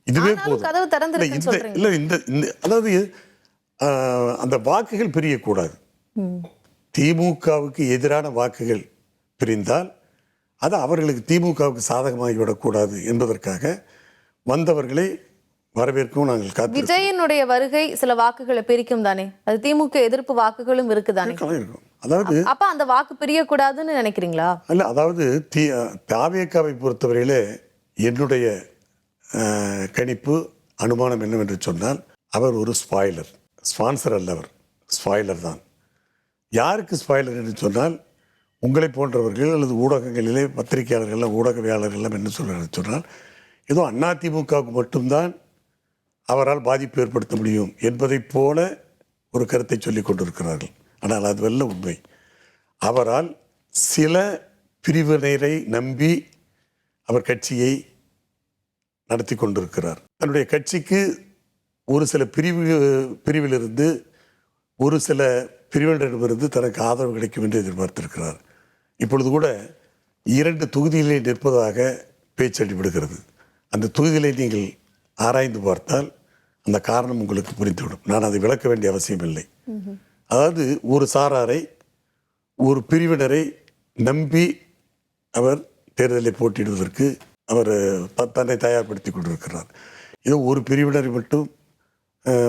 இதுவே போதும். அதாவது அந்த வாக்குகள் பிரியக்கூடாது. திமுகவுக்கு எதிரான வாக்குகள் பிரிந்தால் அது அவர்களுக்கு திமுகவுக்கு சாதகமாகிவிடக்கூடாது என்பதற்காக வந்தவர்களை வரவேற்கவும் நாங்கள் காத்து. விஜயனுடைய வருகை சில வாக்குகளை பிரிக்கும் தானே, அது திமுக எதிர்ப்பு வாக்குகளும் இருக்குதானே இருக்கும். அதாவது அப்ப அந்த வாக்கு பிரியக்கூடாதுன்னு நினைக்கிறீங்களா? இல்ல, அதாவது தாவேகாவை பொறுத்தவரையிலே என்னுடைய கணிப்பு அனுமானம் என்னவென்று சொன்னால், அவர் ஒரு ஸ்பான்சர் அல்ல, அவர் ஸ்பாய்லர் தான். யாருக்கு ஸ்பாய்லர் என்று சொன்னால், உங்களை போன்றவர்கள் அல்லது ஊடகங்களிலே பத்திரிகையாளர்கள், ஊடகவியாளர்கள் என்ன சொல்கிறார் சொன்னால், ஏதோ அதிமுகவுக்கு மட்டும்தான் அவரால் பாதிப்பு ஏற்படுத்த முடியும் என்பதைப் போல ஒரு கருத்தை சொல்லிக் கொண்டிருக்கிறார்கள். ஆனால் அதுவல்ல உண்மை. அவரால் சில பிரிவினரை நம்பி அவர் கட்சியை நடத்தி கொண்டிருக்கிறார். தன்னுடைய கட்சிக்கு ஒரு சில பிரிவிலிருந்து ஒரு சில பிரிவினரிடமிருந்து தனக்கு ஆதரவு கிடைக்கும் என்று எதிர்பார்த்திருக்கிறார். இப்பொழுது கூட 2 தொகுதியிலே நிற்பதாக பேச்சடிவிடுகிறது. அந்த தொகுதியிலே நீங்கள் ஆராய்ந்து பார்த்தால் அந்த காரணம் உங்களுக்கு புரிந்துவிடும். நான் அதை விளக்க வேண்டிய அவசியம் இல்லை. அதாவது ஒரு சாராரை, ஒரு பிரிவினரை நம்பி அவர் தேர்தலில் போட்டியிடுவதற்கு அவர் தன்னை தயார்படுத்தி கொண்டிருக்கிறார். ஏதோ ஒரு பிரிவினரை மட்டும்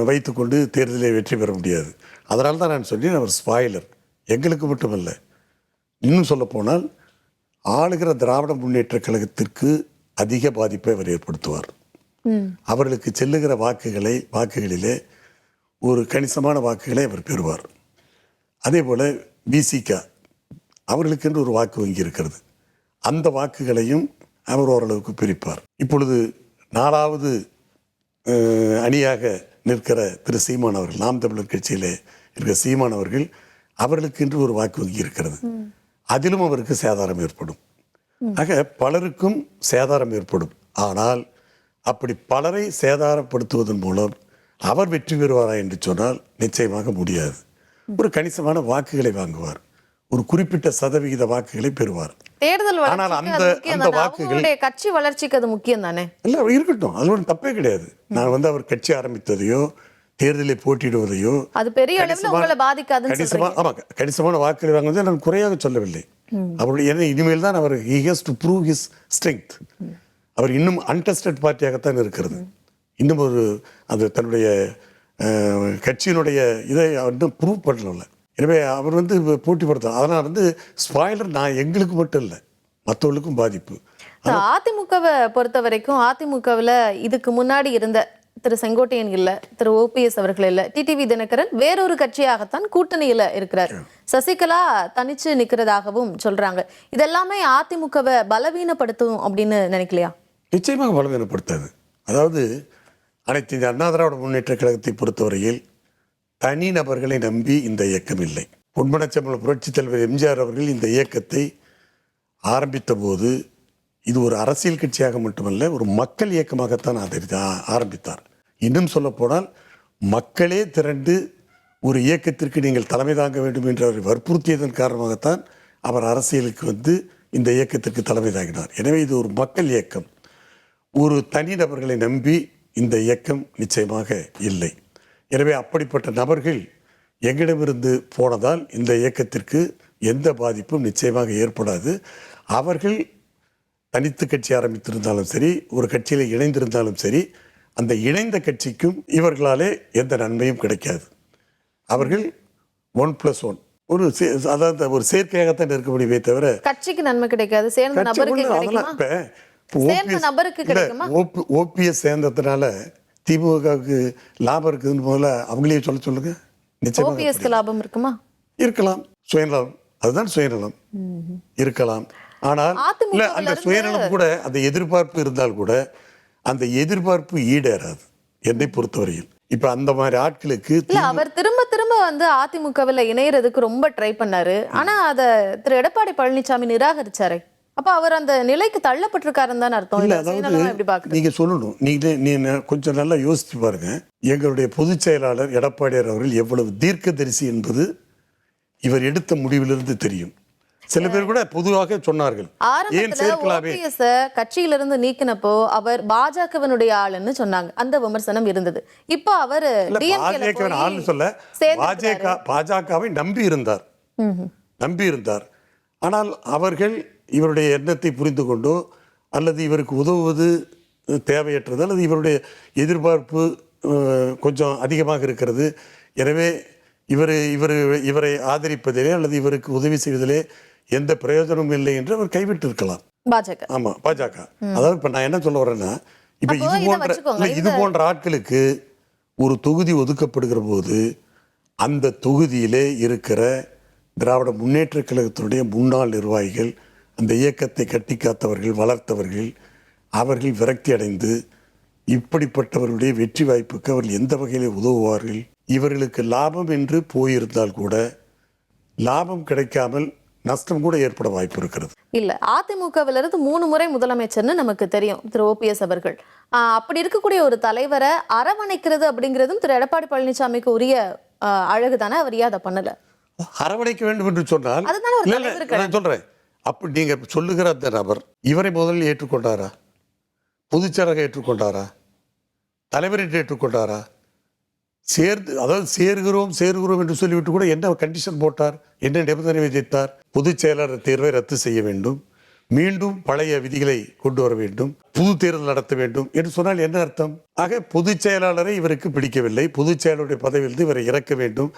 வைத்துக்கொண்டு தேர்தலில் வெற்றி பெற முடியாது. அதனால தான் நான் சொன்னேன், அவர் ஸ்பாய்லர். எங்களுக்கு மட்டுமல்ல, இன்னும் சொல்லப்போனால் ஆளுகிற திராவிட முன்னேற்ற கழகத்திற்கு அதிக பாதிப்பை அவர் ஏற்படுத்துவார். அவர்களுக்கு செல்லுகிற வாக்குகளிலே ஒரு கணிசமான வாக்குகளை அவர் பெறுவார். அதே போல் பிசிக அவர்களுக்கென்று ஒரு வாக்கு வங்கி இருக்கிறது. அந்த வாக்குகளையும் அவர் ஓரளவுக்கு பிரிப்பார். இப்பொழுது 4வது அணியாக நிற்கிற திரு சீமான் அவர்கள், நாம் தமிழர் கட்சியிலே இருக்கிற சீமான் அவர்கள், அவர்களுக்கென்று ஒரு வாக்கு வங்கி இருக்கிறது. அதிலும் அவருக்கு சேதாரம் ஏற்படும். ஆக பலருக்கும் சேதாரம் ஏற்படும். ஆனால் அப்படி பலரை சேதாரப்படுத்துவதன் மூலம் அவர் வெற்றி பெறுவாரா என்று சொன்னால் நிச்சயமாக முடியாது. ஒரு கணிசமான வாக்குகளை வாங்குவார், ஒரு குறிப்பிட்ட சதவிகித வாக்குகளை பெறுவார். தேர்தல் ஆனால் அந்த வாக்குகள் கட்சி வளர்ச்சிக்கு அது முக்கியம் தானே. இல்லை, இருக்கட்டும், அது ஒரு தப்பே கிடையாது. நான் அவர் கட்சி ஆரம்பித்ததையோ தேர்தலில் போட்டியிடுவதையோ அது பெரிய அளவில் உங்களை பாதிக்காது. கணிசமான வாக்குகளை வாங்குவதை நான் குறையாக சொல்லவில்லை. அவருடைய இனிமேல் தான் அவர் he has to prove his strength. அவர் இன்னும் அன்டெஸ்டட் பார்ட்டியாகத்தான் இருக்கிறது. இன்னும் அது தன்னுடைய கட்சியினுடைய இதை இன்னும் ப்ரூவ் பண்ணல. எனவே அவர் வந்து போட்டி படுத்தார். அதனால் வந்து ஸ்பாய்லர் நான் எங்களுக்கு மட்டும் இல்லை, மற்றவர்களுக்கும் பாதிப்பு. அதிமுகவை பொறுத்த வரைக்கும் அதிமுகவில் இதுக்கு முன்னாடி இருந்த திரு செங்கோட்டையன் இல்ல, திரு ஓபிஎஸ் அவர்கள் இல்ல, டிடிவி தினகரன் வேறொரு கட்சியாகத்தான் கூட்டணியில இருக்கிறார். சசிகலா தனிச்சு நிக்கிறதாகவும் சொல்றாங்க. இதெல்லாமே அதிமுகவை பலவீனப்படுத்தும் அப்படின்னு நினைக்கலையா? நிச்சயமாக பலவீனப்படுத்தாது. அதாவது அனைத்து இந்திய அண்ணா திராவிட முன்னேற்ற கழகத்தை பொறுத்தவரையில் தனி நபர்களை நம்பி இந்த இயக்கம் இல்லை. பொன்மனச்செம்மல் புரட்சித் தலைவர் எம்ஜிஆர் அவர்கள் இந்த இயக்கத்தை ஆரம்பித்த போது இது ஒரு அரசியல் கட்சியாக மட்டுமல்ல, ஒரு மக்கள் இயக்கமாகத்தான் ஆரம்பித்தார். இன்னும் சொல்லப்போனால் மக்களே திரண்டு ஒரு இயக்கத்திற்கு நீங்கள் தலைமை தாங்க வேண்டும் என்று அவரை வற்புறுத்தியதன் காரணமாகத்தான் அவர் அரசியலுக்கு வந்து இந்த இயக்கத்திற்கு தலைமை தாங்கினார். எனவே இது ஒரு மக்கள் இயக்கம். ஒரு தனிநபர்களை நம்பி இந்த இயக்கம் நிச்சயமாக இல்லை. எனவே அப்படிப்பட்ட நபர்கள் எங்களிடமிருந்து போனதால் இந்த இயக்கத்திற்கு எந்த பாதிப்பும் நிச்சயமாக ஏற்படாது. அவர்கள் தனித்து கட்சி ஆரம்பித்திருந்தாலும் சரி, ஒரு கட்சியில் இணைந்திருந்தாலும் சரி, அந்த இணைந்த கட்சிக்கும் இவர்களாலே எந்த நன்மையும் கிடைக்காது. அவர்கள் 1+1 அதாவது ஒரு சேர்க்கையாகத்தான் இருக்க முடியுமே தவிர கட்சிக்கு நன்மை கிடைக்காது. சேர்ந்த நபருக்கு கிடைக்குமா? ஓபிஎஸ் சேர்ந்ததுனால திமுகவுக்கு லாபம் இருக்குதுன்னு முதல்ல அவங்களே சொல்லுங்க. நிச்சயமாக ஓபிஎஸ்க்கு லாபம் இருக்குமா? இருக்கலாம். சுயநலம், அதுதான் சுயநலம் இருக்கலாம். ஆனால் இல்ல, அந்த சுயநலம் கூட, அந்த எதிர்பார்ப்பு இருந்தால் கூட அந்த எதிர்பார்ப்பு ஈடேறாது என்னை பொறுத்தவரையில். இப்ப அந்த மாதிரி ஆட்களுக்கு அவர் திரும்ப திரும்ப வந்து அதிமுகவில் இணையறதுக்கு ரொம்ப ட்ரை பண்ணாரு. ஆனா அத திரு எடப்பாடி பழனிசாமி நிராகரிச்சாரு. அப்ப அவர் அந்த நிலைக்கு தள்ளப்பட்டிருக்காருன்னு தான் அர்த்தம். இல்ல, அதாவது நீங்க சொல்லணும், நீங்க கொஞ்சம் நல்லா யோசிச்சு பாருங்க. எங்களுடைய பொதுச் செயலாளர் எடப்பாடியார் அவர்கள் எவ்வளவு தீர்க்கதரிசி என்பது இவர் எடுத்த முடிவிலிருந்து தெரியும். சில பேர் கூட பொதுவாக சொன்னார்கள், ஏன் சேர்க்கலாமே. கட்சியிலிருந்து நீக்கினப்போ அவர் பாஜகவினுடைய ஆளுன்னு சொன்னாங்க. அந்த விமர்சனம் இருந்தது. இப்போ அவர் பாஜகவை நம்பி இருந்தார். ஆனால் அவர்கள் இவருடைய எண்ணத்தை புரிந்து கொண்டோ அல்லது இவருக்கு உதவுவது தேவையற்றது அல்லது இவருடைய எதிர்பார்ப்பு கொஞ்சம் அதிகமாக இருக்கிறது, எனவே இவரை ஆதரிப்பதிலே அல்லது இவருக்கு உதவி செய்வதிலே எந்த பிரயோஜனமும் இல்லை என்று அவர் கைவிட்டு இருக்கலாம். பாஜக. அதாவது இப்ப நான் என்ன சொல்ல வரேன்னா, இப்ப இது போன்ற ஆட்களுக்கு ஒரு தொகுதி ஒதுக்கப்படுகிற போது அந்த தொகுதியிலே இருக்கிற திராவிட முன்னேற்ற கழகத்தினுடைய முன்னாள் நிர்வாகிகள், அந்த இயக்கத்தை கட்டி காத்தவர்கள், வளர்த்தவர்கள், அவர்கள் விரக்தி அடைந்து இப்படிப்பட்டவர்களுடைய வெற்றி வாய்ப்புக்கு அவர்கள் எந்த வகையிலே உதவுவார்கள்? இவர்களுக்கு லாபம் என்று போயிருந்தால் கூட லாபம் கிடைக்காமல் நஷ்டம் கூட ஏற்பட வாய்ப்பு இருக்கிறது. இல்ல, அதிமுகவிலிருந்து 3 முறை முதலமைச்சர்னு நமக்கு தெரியும் திரு ஓபிஎஸ் அவர்கள். அப்படி இருக்கக்கூடிய ஒரு தலைவரை அரவணைக்கிறது அப்படிங்கிறதும் திரு எடப்பாடி பழனிசாமிக்கு உரிய அழகு தானே. அவர் ஏன் அதை பண்ணல? அரவணைக்க வேண்டும் என்று சொன்னால் நான் சொல்றேன், அப்படி நீங்க சொல்லுகிற அந்த நபர் இவரை முதலில் ஏற்றுக்கொண்டாரா? பொதுச்செயலாளர் ஏற்றுக்கொண்டாரா? தலைவரை ஏற்றுக்கொண்டாரா? சேர்கிறோம் என்று சொல்லிவிட்டு கூட என்ன கண்டிஷன் போட்டார், என்ன நிபந்தனை விதித்தார்? பொதுச் செயலாளர் தேர்வை ரத்து செய்ய வேண்டும், மீண்டும் பழைய விதிகளை கொண்டு வர வேண்டும், புது தேர்தல் நடத்த வேண்டும் என்று சொன்னால் என்ன அர்த்தம்? ஆக பொதுச் செயலாளரை இவருக்கு பிடிக்கவில்லை, பொதுச் செயலாளருடைய பதவியிலிருந்து இவரை இறக்க வேண்டும்.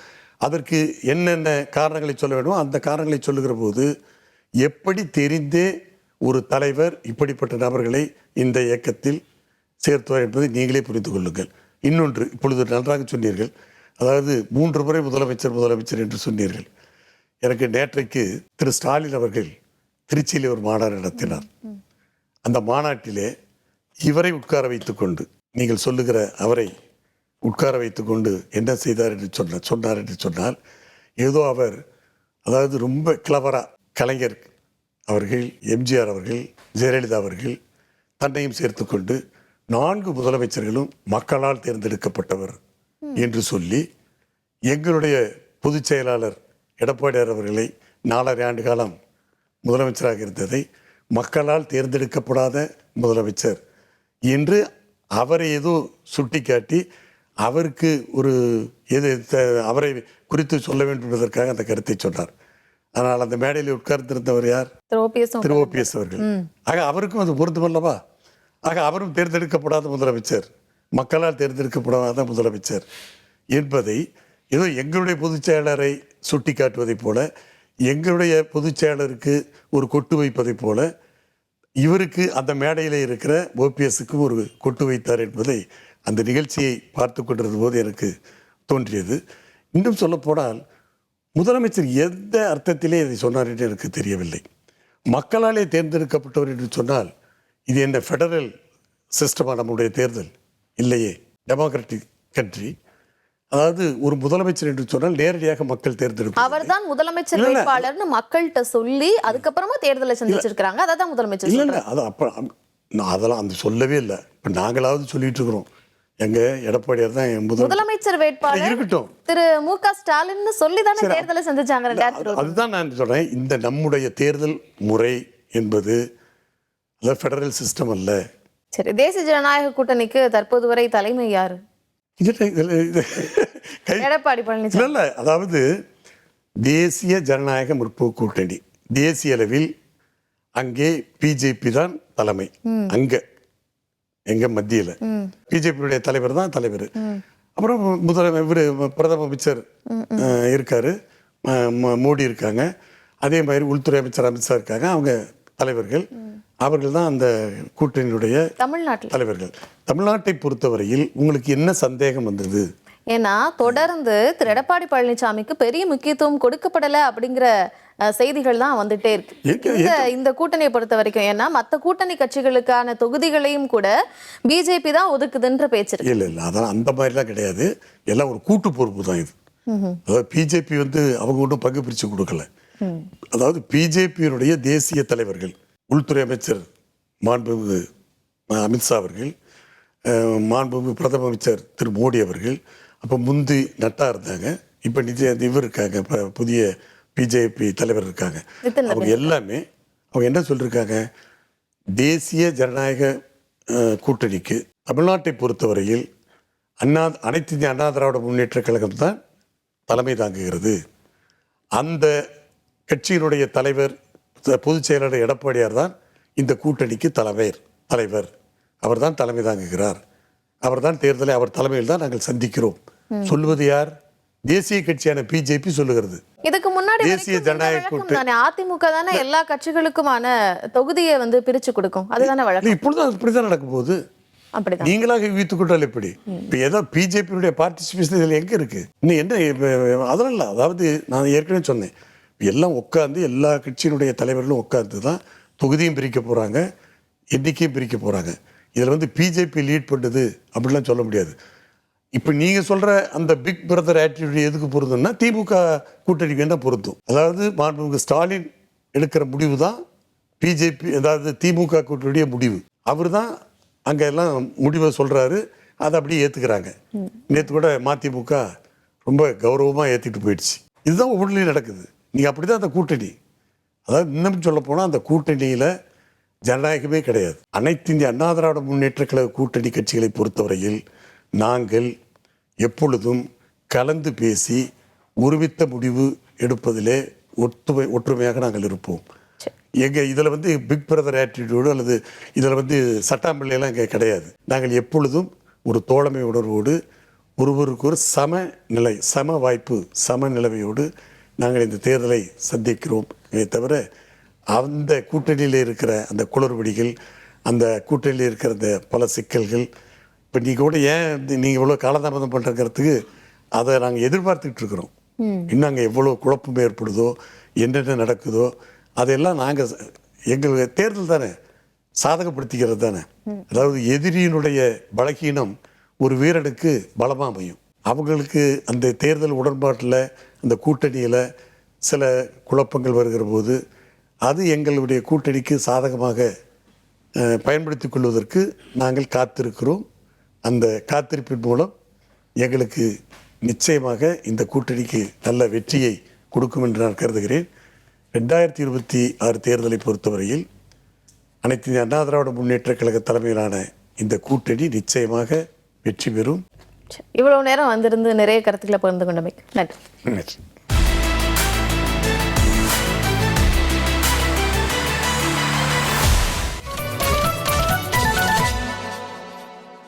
அதற்கு என்னென்ன காரணங்களை சொல்ல வேண்டும், அந்த காரணங்களை சொல்லுகிற போது எப்படி தெரிந்தே ஒரு தலைவர் இப்படிப்பட்ட நபர்களை இந்த இயக்கத்தில் சேர்த்துவார் என்பதை நீங்களே புரிந்து கொள்ளுங்கள். இன்னொன்று, இப்பொழுது நன்றாக சொன்னீர்கள், அதாவது 3 முறை முதலமைச்சர் என்று சொன்னீர்கள். எனக்கு நேற்றைக்கு திரு ஸ்டாலின் அவர்கள் திருச்சியில் ஒரு மாநாடு நடத்தினார். அந்த மாநாட்டிலே இவரை உட்கார வைத்துக்கொண்டு, நீங்கள் சொல்லுகிற அவரை உட்கார வைத்துக்கொண்டு என்ன செய்தார் என்று சொன்னார் என்று சொன்னால், ஏதோ அவர், அதாவது ரொம்ப கிளவரா கலைஞர் அவர்கள், எம்ஜிஆர் அவர்கள், ஜெயலலிதா அவர்கள் தன்னையும் சேர்த்துக்கொண்டு 4 முதலமைச்சர்களும் மக்களால் தேர்ந்தெடுக்கப்பட்டவர் என்று சொல்லி எங்களுடைய பொதுச் செயலாளர் எடப்பாடியார் அவர்களை 4.5 ஆண்டு காலம் முதலமைச்சராக இருந்ததை மக்களால் தேர்ந்தெடுக்கப்படாத முதலமைச்சர் என்று அவரை ஏதோ சுட்டிக்காட்டி அவருக்கு ஒரு அவரை குறித்து சொல்ல வேண்டும் என்பதற்காக அந்த கருத்தை சொன்னார். ஆனால் அந்த மேடையில் உட்கார்ந்திருந்தவர் யார்? திரு ஓபிஎஸ் அவர்கள். ஆக அவருக்கும் அது பொருத்தமல்லவா? ஆக அவரும் தேர்ந்தெடுக்கப்படாத முதலமைச்சர், மக்களால் தேர்ந்தெடுக்கப்படாத முதலமைச்சர் என்பதை ஏதோ எங்களுடைய பொதுச் செயலாளரை சுட்டி காட்டுவதைப் போல, எங்களுடைய பொதுச் செயலாளருக்கு ஒரு கொட்டு வைப்பதைப் போல, இவருக்கு அந்த மேடையில் இருக்கிற ஓபிஎஸ்க்கு ஒரு கொட்டு வைத்தார் என்பதை அந்த நிகழ்ச்சியை பார்த்து கொண்டிருந்த போது எனக்கு தோன்றியது. இன்னும் சொல்லப்போனால் முதலமைச்சர் எந்த அர்த்தத்திலே இதை சொன்னார் என்று எனக்கு தெரியவில்லை. மக்களாலே தேர்ந்தெடுக்கப்பட்டவர் என்று சொன்னால் இது என்ன ஃபெடரல் சிஸ்டமா நம்முடைய தேர்தல் இல்லையே, டெமோக்ராட்டிக் கண்ட்ரி. அதாவது ஒரு முதலமைச்சர் என்று சொன்னால் நேரடியாக மக்கள் தேர்ந்தெடுப்பார். அவர்தான் முதலமைச்சர் வேட்பாளர்னு மக்கள்கிட்ட சொல்லி அதுக்கப்புறமா தேர்தலை சந்திச்சிருக்காங்க. அதான் முதலமைச்சர் இல்லை அது அப்போ நான் அதெல்லாம் அந்த சொல்லவே இல்லை. இப்போ நாங்களாவது சொல்லிட்டு இருக்கிறோம், எங்க எடப்பாடியார் தான் முதலமைச்சர் வேட்பாளர் இருக்கட்டும் திரு மு.க. ஸ்டாலின் சொல்லி தானே தேர்தலை சந்திச்சாங்க. அதுதான் நான் சொல்றேன், இந்த நம்முடைய தேர்தல் முறை என்பது ஃபெடரல் சிஸ்டம் அல்ல. சரி, தேசிய ஜனநாயக கூட்டணிக்கு தற்போது வரை தலைமை யாரு? எடப்பாடி பழனிசாமி. இல்ல, அதாவது தேசிய ஜனநாயக முற்போக்கு கூட்டணி தேசிய அளவில் அங்கே பிஜேபி தான் தலைமை. அங்க எங்க மத்தியில் பிஜேபியுடைய தலைவர் தான் தலைவர். அப்புறம் இவர் பிரதம அமைச்சர் இருக்காரு, மோடி இருக்காங்க. அதே மாதிரி உள்துறை அமைச்சர் அமித்ஷா இருக்காங்க. அவங்க தலைவர்கள், அவர்கள் தான் அந்த கூட்டணியுடைய தலைவர்கள். தமிழ்நாட்டை பொறுத்தவரையில் உங்களுக்கு என்ன சந்தேகம் வந்தது? ஏன்னா தொடர்ந்து திரு எடப்பாடி பழனிசாமிக்கு பெரிய முக்கியத்துவம் கொடுக்கப்படலை அப்படிங்கிற செய்திகள் தான் வந்துட்டே இருக்கு இந்த கூட்டணியை பொறுத்த வரைக்கும். ஏன்னா மற்ற கூட்டணி கட்சிகளுக்கான தொகுதிகளையும் கூட பிஜேபி தான் ஒதுக்குதுன்ற பேச்சு இருக்கு. இல்லை இல்லை, அதெல்லாம் அந்த மாதிரிலாம் கிடையாது. எல்லாம் ஒரு கூட்டு பொறுப்பு தான் இது. அதாவது பிஜேபி அவங்க ஒன்றும் பங்கு பிரித்து கொடுக்கல. அதாவது பிஜேபியினுடைய தேசிய தலைவர்கள், உள்துறை அமைச்சர் மாண்புமிகு அமித்ஷா அவர்கள், மாண்புமிகு பிரதம அமைச்சர் திரு மோடி அவர்கள், அப்போ முந்தி நட்டா இருந்தாங்க, இப்போ இவர் இருக்காங்க, இப்போ புதிய பிஜேபி தலைவர் இருக்காங்க. அவங்க எல்லாமே அவங்க என்ன சொல்லியிருக்காங்க, தேசிய ஜனநாயக கூட்டணிக்கு தமிழ்நாட்டை பொறுத்தவரையில் அனைத்து இந்திய அண்ணா திராவிட முன்னேற்ற கழகம் தான் தலைமை தாங்குகிறது. அந்த கட்சியினுடைய தலைவர் பொதுச் செயலாளர் எடப்பாடியார் தான் இந்த கூட்டணிக்கு தலைவர். அவர் தான் தலைமை தாங்குகிறார். அவர் தான் தேர்தலை அவர் தலைமையில் தான் நாங்கள் சந்திக்கிறோம் சொல்லுவது யார்? தேசிய கட்சியான பிஜேபி சொல்லுகிறது. இதுக்கு முன்னாடி தேசிய ஜனநாயக கூட்டணி அதிமுக தானே எல்லா கட்சிகளுக்குமான தொகுதியை பிரிச்சு கொடுக்கும். அதுதானே வழக்கம். இப்பொழுது அப்படிதான் நடக்கும் போது நீங்களாக யூகித்துக் கொண்டால் எப்படி? இப்போ ஏதோ பிஜேபியுடைய பார்ட்டிசிபேஷன் இதில் எங்கே இருக்கு? இன்னும் என்ன அதெல்லாம் இல்லை. அதாவது நான் ஏற்கனவே சொன்னேன், எல்லாம் உட்காந்து எல்லா கட்சியினுடைய தலைவர்களும் உட்காந்து தான் தொகுதியும் பிரிக்க போகிறாங்க, எண்ணிக்கையும் பிரிக்க போகிறாங்க. இதில் பிஜேபி லீட் பண்ணுது அப்படிலாம் சொல்ல முடியாது. இப்போ நீங்கள் சொல்கிற அந்த பிக் பிரதர் ஆட்டிடியூட் எதுக்கு பொருந்தும்னா திமுக கூட்டணிக்கு என்ன பொருந்தும். அதாவது மாண்புமிகு ஸ்டாலின் எடுக்கிற முடிவு தான் பிஜேபி, அதாவது திமுக கூட்டணியுடைய முடிவு. அவர் தான் அங்கே எல்லாம் முடிவை சொல்கிறாரு, அதை அப்படியே ஏற்றுக்கிறாங்க. நேற்று கூட மதிமுக ரொம்ப கௌரவமாக ஏற்றிட்டு போயிடுச்சு. இதுதான் ஒவ்வொன்றிலையும் நடக்குது. நீங்கள் அப்படி தான் அந்த கூட்டணி, அதாவது இன்னும் சொல்ல போனால் அந்த கூட்டணியில் ஜனநாயகமே கிடையாது. அனைத்து இந்திய அண்ணா திராவிட முன்னேற்ற கழக கூட்டணி கட்சிகளை பொறுத்தவரையில் நாங்கள் எப்பொழுதும் கலந்து பேசி ஒருமித்த முடிவு எடுப்பதிலே ஒற்றுமையாக நாங்கள் இருப்போம். எங்கள் இதில் பிக் பிரதர் ஆட்டிடியூடு அல்லது இதில் சட்டாம்பிள்ளையெல்லாம் இங்கே கிடையாது. நாங்கள் எப்பொழுதும் ஒரு தோழமை உணர்வோடு ஒருவருக்கு ஒரு சம வாய்ப்பு சமநிலைமையோடு நாங்கள் இந்த தேர்தலை சந்திக்கிறோம். தவிர அந்த கூட்டணியில் இருக்கிற அந்த குளறுபடிகள், அந்த கூட்டணியில் இருக்கிற அந்த பல சிக்கல்கள், இப்போ நீங்கள் கூட ஏன் நீங்கள் இவ்வளோ காலதாமதம் பண்ணுறங்கிறதுக்கு அதை நாங்கள் எதிர்பார்த்துக்கிட்டு இருக்கிறோம். இன்னும் அங்கே எவ்வளோ குழப்பம் ஏற்படுதோ, என்னென்ன நடக்குதோ அதெல்லாம் நாங்கள் எங்கள் தேர்தல் தானே சாதகப்படுத்திக்கிறது தானே. அதாவது எதிரியினுடைய பலகீனம் ஒரு வீரனுக்கு பலமாக அமையும். அவங்களுக்கு அந்த தேர்தல் உடன்பாட்டில் அந்த கூட்டணியில் சில குழப்பங்கள் வருகிற போது அது எங்களுடைய கூட்டணிக்கு சாதகமாக பயன்படுத்தி கொள்வதற்கு நாங்கள் காத்திருக்கிறோம். அந்த காத்திருப்பின் மூலம் எங்களுக்கு நிச்சயமாக இந்த கூட்டணிக்கு நல்ல வெற்றியை கொடுக்கும் என்று நான் கருதுகிறேன். 2026 தேர்தலை பொறுத்தவரையில் அனைத்து இந்திய அண்ணா திராவிட முன்னேற்ற கழக தலைமையிலான இந்த கூட்டணி நிச்சயமாக வெற்றி பெறும். இவ்வளவு நேரம் வந்திருந்து நிறைய கருத்துக்களை பகிர்ந்து கொண்டமைக்கு நன்றி.